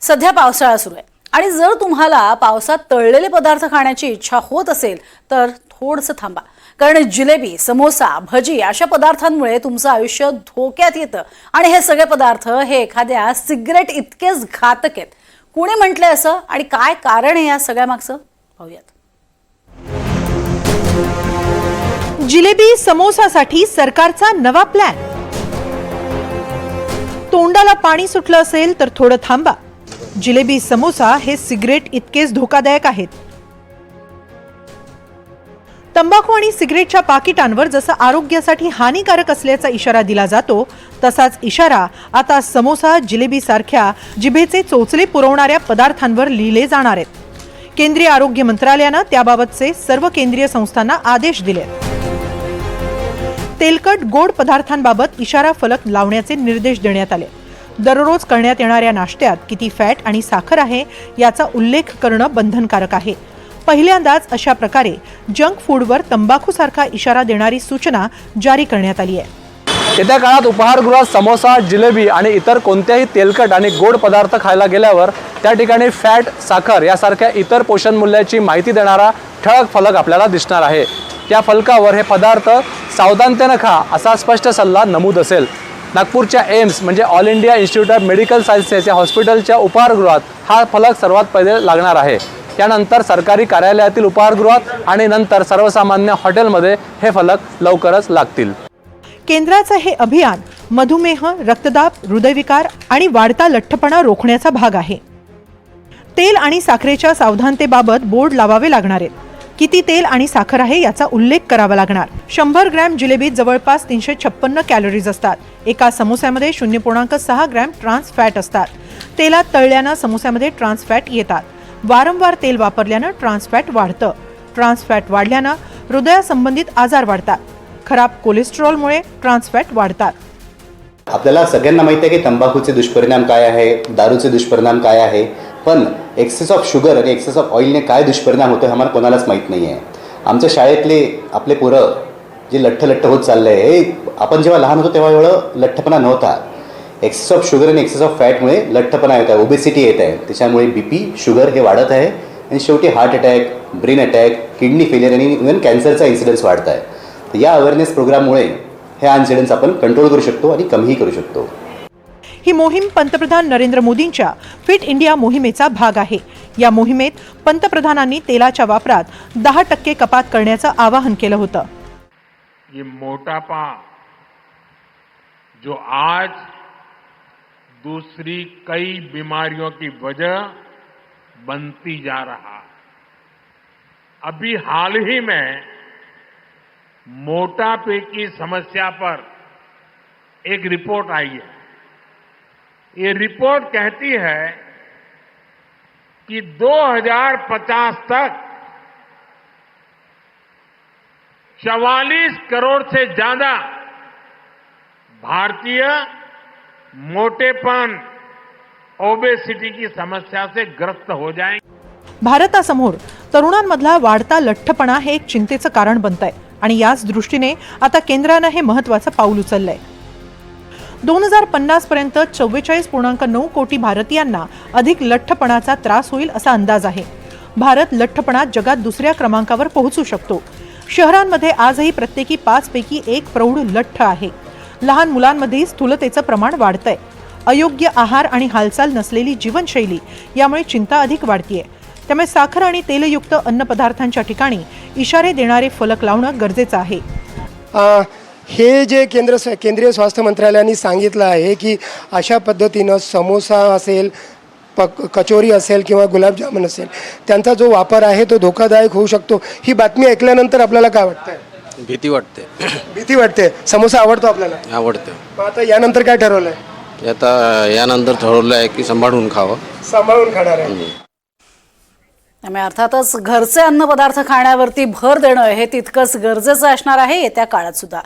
सध्या पावसाळा सुरू आहे आणि जर तुम्हाला पावसात तळलेले पदार्थ खाण्याची इच्छा होत असेल तर थोडंसं थांबा, कारण जिलेबी, समोसा, भजी अशा पदार्थांमुळे तुमचं आयुष्य धोक्यात येतं आणि हे सगळे पदार्थ हे एखाद्या सिगरेट इतकेच घातक आहेत. कोणी म्हटलंय असं आणि काय कारण आहे या सगळ्यामागचं पाहूयात. जिलेबी समोसासाठी सरकारचा नवा प्लॅन. तोंडाला पाणी सुटलं असेल तर थोडं थांबा. जिलेबी समोसा हे सिगरेट इतकेच धोकादायक आहेत. तंबाखू आणि सिगरेटच्या पाकिटांवर जसं आरोग्यासाठी हानिकारक असल्याचा इशारा दिला जातो, तसाच इशारा आता समोसा, जिलेबी सारख्या जिभेचे चोचले पुरवणाऱ्या पदार्थांवर लिहिले जाणार आहेत. केंद्रीय आरोग्य मंत्रालयानं त्याबाबतचे सर्व केंद्रीय संस्थांना आदेश दिले. तेलकट गोड पदार्थांबाबत इशारा फलक लावण्याचे निर्देश देण्यात आले. दररोज करण्यात येणाऱ्या नाश्त्यात किती फॅट आणि साखर आहे याचा उल्लेख करणं बंधनकारक आहे. पहिल्यांदाच अशा प्रकारे जंक फूडवर तंबाखूसारखा इशारा देणारी सूचना जारी करण्यात आली आहे. येत्या काळात उपाहारगृहात समोसा, जिलेबी आणि इतर कोणत्याही तेलकट आणि गोड पदार्थ खायला गेल्यावर त्या ठिकाणी फॅट, साखर यासारख्या इतर पोषण मूल्याची माहिती देणारा ठळक फलक आपल्याला दिसणार आहे. या फलकावर हे पदार्थ सावधानतेनं खा असा स्पष्ट सल्ला नमूद असेल. नागपूरच्या एम्स म्हणजे all India institute of medical sciences या हॉस्पिटलच्या उपाहारगृहात हा फलक सर्वात पहिले लागणार आहे. त्यानंतर सरकारी कार्यालयातील उपाहारगृहात आणि नंतर सर्वसामान्य हॉटेलमध्ये हे फलक लवकरच लागतील. केंद्राचं हे अभियान मधुमेह, रक्तदाब, हृदयविकार आणि वाढता लठ्ठपणा रोखण्याचा भाग आहे. तेल आणि साखरेच्या सावधानतेबाबत बोर्ड लावावे लागणार आहेत. किती तेल आणि साखर आहे याचा उल्लेख करावा लागणार. 100 ग्रॅम जिलेबीत जवळपास 356 कॅलरीज असतात. एका समोस्यामध्ये 0.6 ग्रॅम ट्रान्स फॅट असतात. तेलात तळल्यानं समोस्यामध्ये ट्रान्स फॅट येतात. वारंवार तेल वापरल्यानं ट्रान्स फॅट वाढतं. ट्रान्स फॅट वाढल्यानं हृदयासंबंधित आजार वाढतात. खराब कोलेस्टेरॉलमुळे ट्रान्स फॅट वाढतात. आपल्याला सगळ्यांना माहिती आहे की तंबाखूचे दुष्परिणाम काय आहे, दारूचे दुष्परिणाम काय आहे, पण एक्सेस ऑफ शुगर आणि एक्सेस ऑफ ऑइलने काय दुष्परिणाम होतो हे आम्हाला कोणालाच माहीत नाही आहे. आमच्या शाळेतले आपले पोरं जे लठ्ठ होत चाललं आहे, हे आपण जेव्हा लहान होतो तेव्हा एवढं लठ्ठपणा नव्हता. एक्सेस ऑफ शुगर आणि एक्सेस ऑफ फॅटमुळे लठ्ठपणा येत आहे, ओबेसिटी येत आहे. त्याच्यामुळे BP, शुगर हे वाढत आहे आणि शेवटी heart attack, brain attack, kidney failure आणि इव्हन कॅन्सरचा इन्सिडन्स वाढत आहे. तर या अवेअरनेस प्रोग्राममुळे हे इन्सिडन्स आपण कंट्रोल करू शकतो आणि कमीही करू शकतो. ही मोहीम पंतप्रधान नरेंद्र मोदींच्या फिट इंडिया मोहिमेचा भाग आहे. या मोहिमेत पंतप्रधानांनी तेलाच्या वापरात 10% कपात करण्याचं आवाहन केलं होतं. ये मोटापा जो आज दूसरी कई बीमारियों की वजह बनती जा रहा है. अभी हाल ही में मोटापे की समस्या पर एक रिपोर्ट आई है. ये रिपोर्ट कहती है कि 2050 तक 44 करोड़ से ज्यादा भारतीय मोटेपन, ओबेसिटी की समस्या से ग्रस्त हो जाएंगे. भारतासमोर तरुणांमधला वाढता लठ्ठपणा हे एक चिंतेचं कारण बनतंय आणि याच दृष्टीने आता केंद्रानं हे महत्त्वाचं पाऊल उचललंय. 2050 पर्यंत 44.9 कोटी भारतीयांना अधिक लठ्ठपणाचा त्रास होईल असा अंदाज आहे. भारत लठ्ठपणात जगात दुसऱ्या क्रमांकावर पोहोचू शकतो. शहरांमध्ये आजही प्रत्येकी 5 पैकी 1 प्रौढ लठ्ठ आहे. लहान मुलांमध्ये स्थूलतेचं प्रमाण वाढतंय. अयोग्य आहार आणि हालचाल नसलेली जीवनशैली यामुळे चिंता अधिक वाढतीये. त्यामुळे साखर आणि तेलयुक्त अन्नपदार्थांच्या ठिकाणी इशारे देणारे फलक लावणं गरजेचं आहे. हे जे केंद्रीय स्वास्थ्य मंत्रालयाने सांगितलं आहे की अशा पद्धतीनं समोसा असेल, कचोरी असेल किंवा गुलाबजामुन असेल, त्यांचा जो वापर आहे तो धोकादायक होऊ शकतो. ही बातमी ऐकल्यानंतर आपल्याला काय वाटतंय? भीती वाटते. भीती वाटते. समोसा आवडतो आपल्याला? आवडते. मग आता यानंतर काय ठरवलंय? यानंतर ठरवलं आहे की सांभाळून खावं. सांभाळून खाणार आहे. त्यामुळे अर्थातच घरचे अन्नपदार्थ खाण्यावरती भर देणं हे तितकंच गरजेचं असणार आहे येत्या काळात सुद्धा.